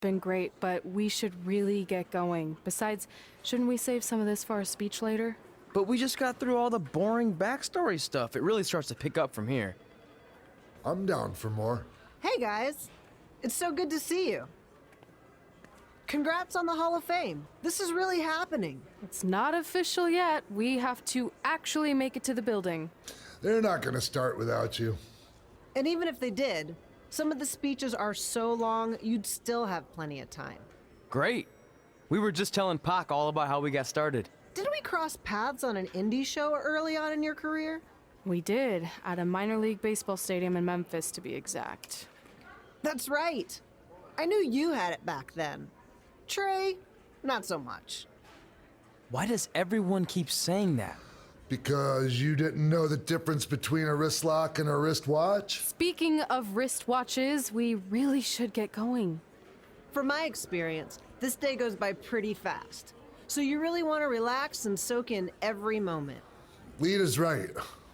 been great, but we should really get going. Besides, shouldn't we save some of this for our speech later? But we just got through all the boring backstory stuff. It really starts to pick up from here. I'm down for more. Hey guys, it's so good to see you. Congrats on the Hall of Fame. This is really happening. It's not official yet. We have to actually make it to the building. They're not gonna start without you. And even if they did, some of the speeches are so long, you'd still have plenty of time. Great. We were just telling Pac all about how we got started. Didn't we cross paths on an indie show early on in your career? We did, at a minor league baseball stadium in Memphis, to be exact. That's right. I knew you had it back then. Trey, not so much. Why does everyone keep saying that? Because you didn't know the difference between a wrist lock and a wristwatch? Speaking of wristwatches, we really should get going. From my experience, this day goes by pretty fast. So you really want to relax and soak in every moment. Lita's right.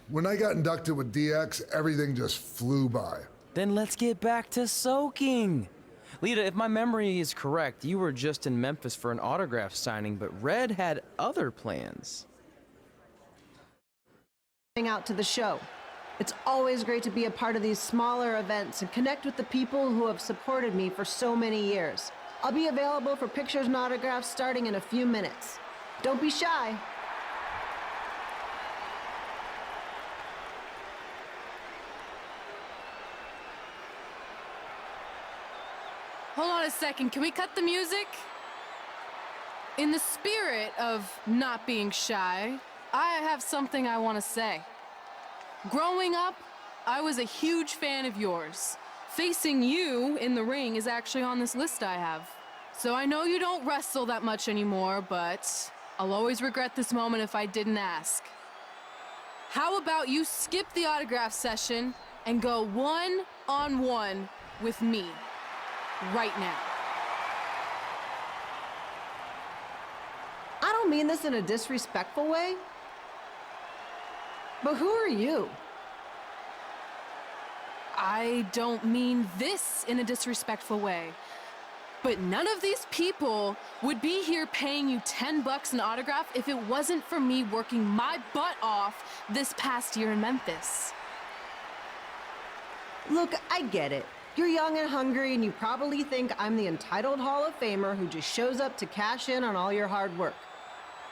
When I got inducted with DX, everything just flew by. Then let's get back to soaking. Lita, if my memory is correct, you were just in Memphis for an autograph signing, but Red had other plans. Out to the show. It's always great to be a part of these smaller events and connect with the people who have supported me for so many years. I'll be available for pictures and autographs starting in a few minutes. Don't be shy. Hold on a second, can we cut the music? In the spirit of not being shy, I have something I want to say. Growing up, I was a huge fan of yours. Facing you in the ring is actually on this list I have. So I know you don't wrestle that much anymore, but I'll always regret this moment if I didn't ask. How about you skip the autograph session and go one-on-one with me right now? I don't mean this in a disrespectful way, but who are you? I don't mean this in a disrespectful way, but none of these people would be here paying you $10 an autograph if it wasn't for me working my butt off this past year in Memphis. Look, I get it. You're young and hungry, and you probably think I'm the entitled Hall of Famer who just shows up to cash in on all your hard work.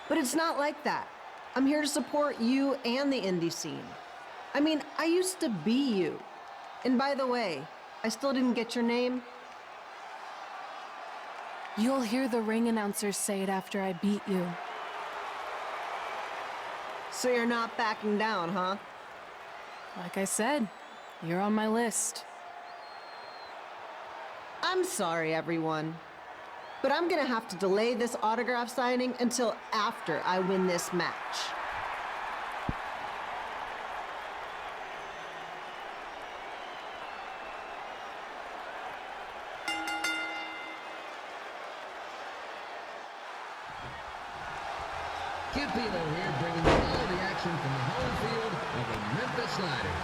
But it's not like that. I'm here to support you and the indie scene. I mean, I used to be you. And by the way, I still didn't get your name. You'll hear the ring announcers say it after I beat you. So you're not backing down, huh? Like I said, you're on my list. I'm sorry, everyone. But I'm gonna have to delay this autograph signing until after I win this match. Kid Pilo here, bringing you all the action from the home field of the Memphis Sliders.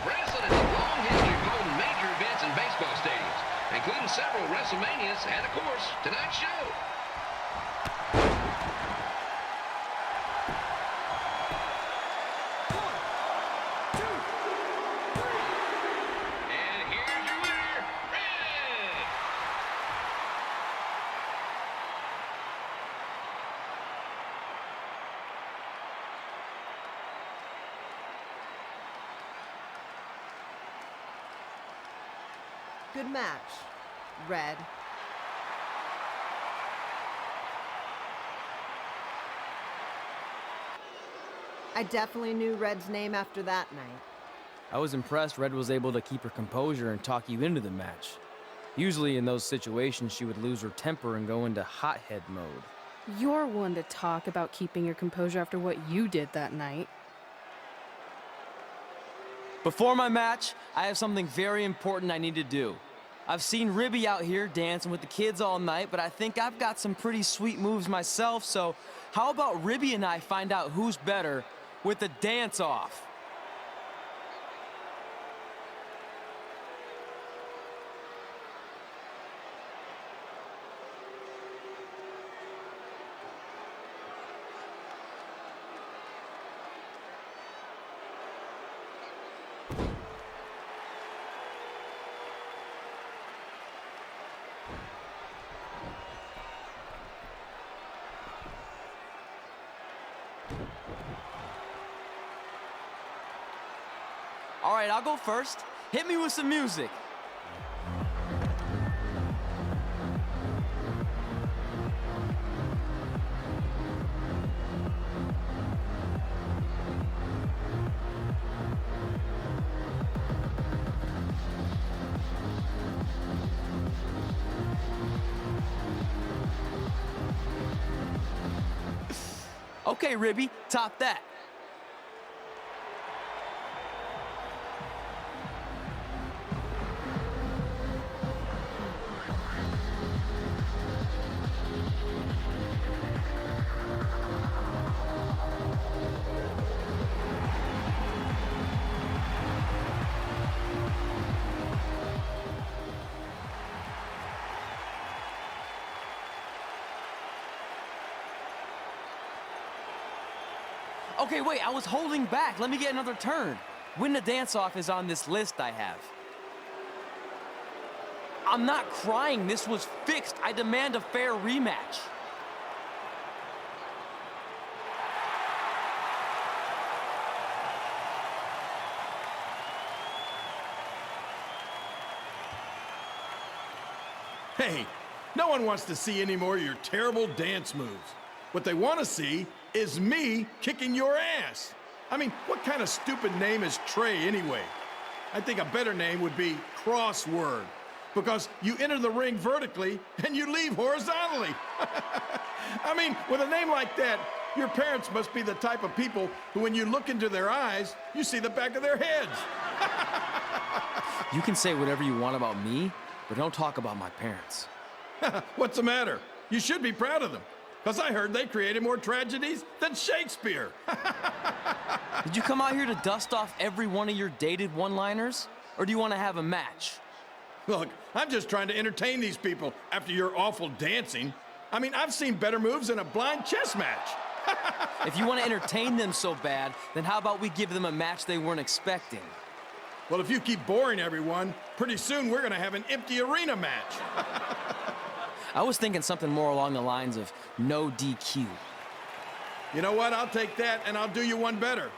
Wrestling has a long history of holding major events in baseball stadiums, including several WrestleManias and, of course, tonight's show. And here's your winner, Red! Good match, Red. I definitely knew Red's name after that night. I was impressed Red was able to keep her composure and talk you into the match. Usually in those situations, she would lose her temper and go into hothead mode. You're one to talk about keeping your composure after what you did that night. Before my match, I have something very important I need to do. I've seen Ribby out here dancing with the kids all night, but I think I've got some pretty sweet moves myself, so How about Ribby and I find out who's better with the dance-off? All right, I'll go first. Hit me with some music. Okay, Ribby, top that. Okay, wait, I was holding back. Let me get another turn. Win the dance-off is on this list I have. I'm not crying. This was fixed. I demand a fair rematch. Hey, no one wants to see any more of your terrible dance moves. What they want to see is me kicking your ass. I mean, what kind of stupid name is Trey anyway? I think a better name would be Crossword, because you enter the ring vertically and you leave horizontally. I mean, with a name like that, your parents must be the type of people who, when you look into their eyes, you see the back of their heads. You can say whatever you want about me, but don't talk about my parents. What's the matter? You should be proud of them, because I heard they created more tragedies than Shakespeare. Did you come out here to dust off every one of your dated one-liners? Or do you want to have a match? Look, I'm just trying to entertain these people after your awful dancing. I mean, I've seen better moves in a blind chess match. If you want to entertain them so bad, then how about we give them a match they weren't expecting? Well, if you keep boring everyone, pretty soon we're going to have an empty arena match. I was thinking something more along the lines of no DQ. You know what? I'll take that, and I'll do you one better.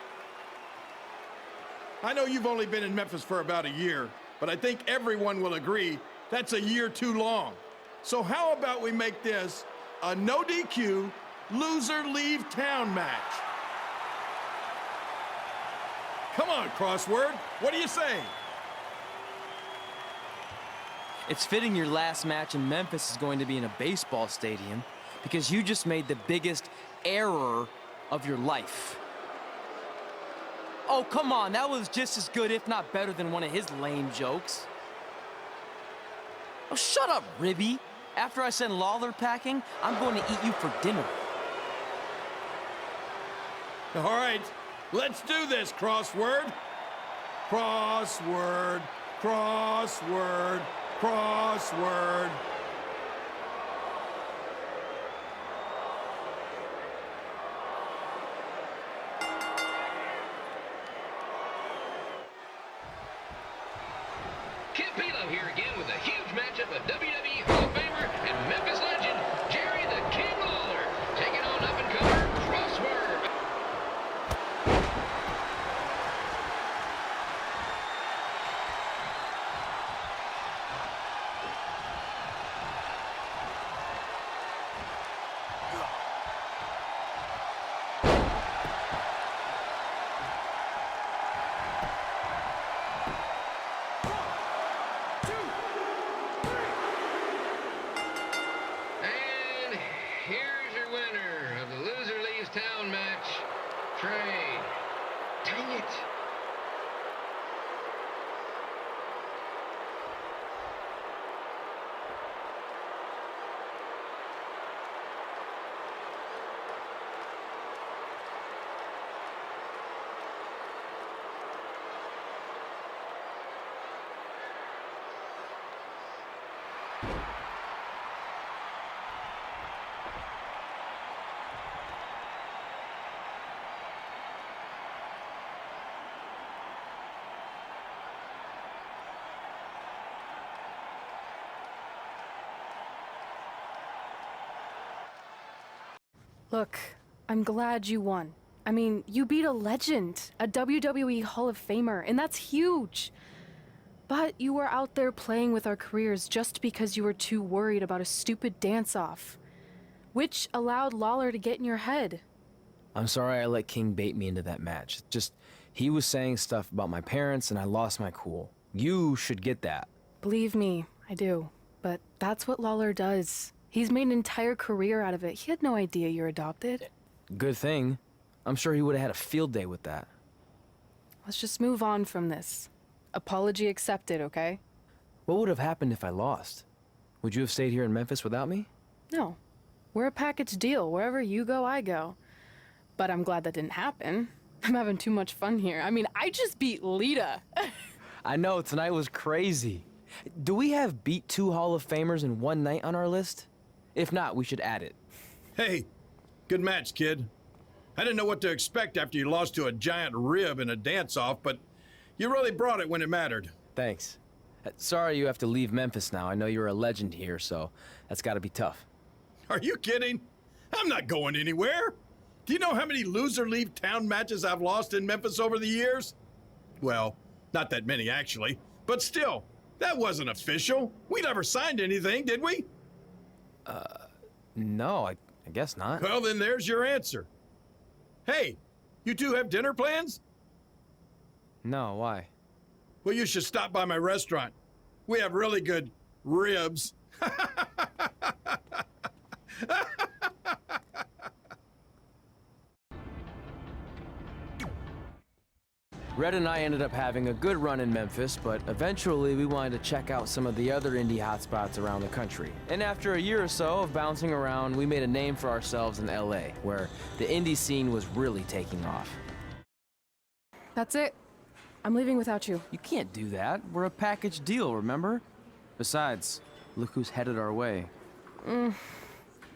I know you've only been in Memphis for about a year, but I think everyone will agree that's a year too long. So how about we make this a no DQ, loser leave town match? Come on, Crossword. What do you say? It's fitting your last match in Memphis is going to be in a baseball stadium because you just made the biggest error of your life. Oh, come on, that was just as good, if not better, than one of his lame jokes. Oh, shut up, Ribby. After I send Lawler packing, I'm going to eat you for dinner. All right, let's do this, Crossword. Crossword, crossword, crossword. Kid Pilo here again with a huge matchup of WWE Hall of Famer and Memphis legend, Jerry the King Lawler, taking on up-and-comer Crossword. And here's your winner of the Loser Leaves Town match, Trey. Dang it. Look, I'm glad you won. I mean, you beat a legend, a WWE Hall of Famer, and that's huge. But you were out there playing with our careers just because you were too worried about a stupid dance-off, which allowed Lawler to get in your head. I'm sorry I let King bait me into that match. Just, he was saying stuff about my parents and I lost my cool. You should get that. Believe me, I do. But that's what Lawler does. He's made an entire career out of it. He had no idea you're adopted. Good thing. I'm sure he would have had a field day with that. Let's just move on from this. Apology accepted, okay? What would have happened if I lost? Would you have stayed here in Memphis without me? No. We're a package deal. Wherever you go, I go. But I'm glad that didn't happen. I'm having too much fun here. I mean, I just beat Lita. I know, tonight was crazy. Do we have beat 2 Hall of Famers in one night on our list? If not, we should add it. Hey, good match, kid. I didn't know what to expect after you lost to a giant rib in a dance-off, but you really brought it when it mattered. Thanks. Sorry you have to leave Memphis now. I know you're a legend here, so that's gotta be tough. Are you kidding? I'm not going anywhere. Do you know how many loser leave town matches I've lost in Memphis over the years? Well, not that many actually, but still, that wasn't official. We never signed anything, did we? No, I guess not. Well, then there's your answer. Hey, you two have dinner plans? No, why? Well, you should stop by my restaurant. We have really good ribs. Red and I ended up having a good run in Memphis, but eventually we wanted to check out some of the other indie hotspots around the country. And after a year or so of bouncing around, we made a name for ourselves in LA, where the indie scene was really taking off. That's it. I'm leaving without you. You can't do that. We're a package deal, remember? Besides, look who's headed our way.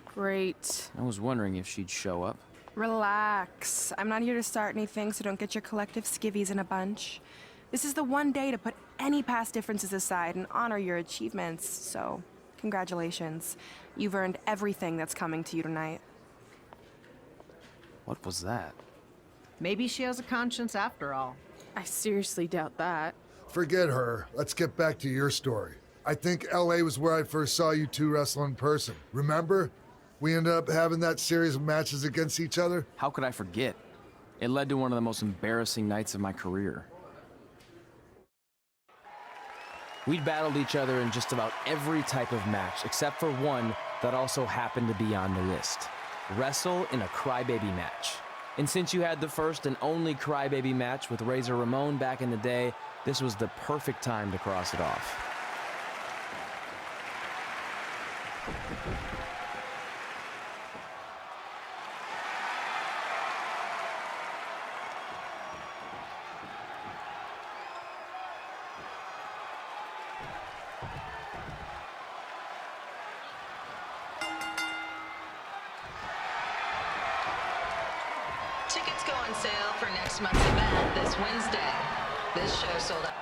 Great. I was wondering if she'd show up. Relax. I'm not here to start anything, so don't get your collective skivvies in a bunch. This is the one day to put any past differences aside and honor your achievements, so congratulations. You've earned everything that's coming to you tonight. What was that? Maybe she has a conscience after all. I seriously doubt that. Forget her. Let's get back to your story. I think LA was where I first saw you two wrestle in person. Remember? We ended up having that series of matches against each other. How could I forget? It led to one of the most embarrassing nights of my career. We'd battled each other in just about every type of match, except for one that also happened to be on the list. Wrestle in a crybaby match. And since you had the first and only crybaby match with Razor Ramon back in the day, this was the perfect time to cross it off. Tickets go on sale for next month's event this Wednesday. This show sold out.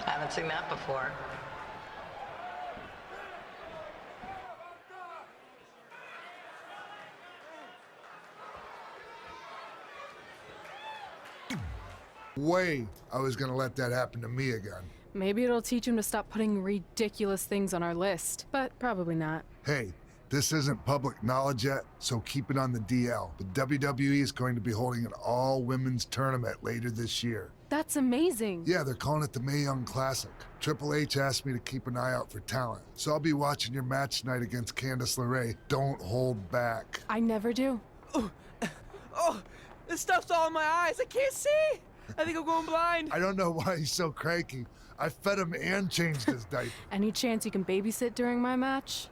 Haven't seen that before. Way I was gonna let that happen to me again. Maybe it'll teach him to stop putting ridiculous things on our list, but probably not. Hey, This isn't public knowledge yet, so keep it on the DL. But WWE is going to be holding an all-women's tournament later this year. That's amazing. Yeah, they're calling it the Mae Young Classic. Triple H asked me to keep an eye out for talent, so I'll be watching your match tonight against Candice LeRae. Don't hold back. I never do. Oh, this stuff's all in my eyes. I can't see. I think I'm going blind. I don't know why he's so cranky. I fed him and changed his diaper. Any chance you can babysit during my match?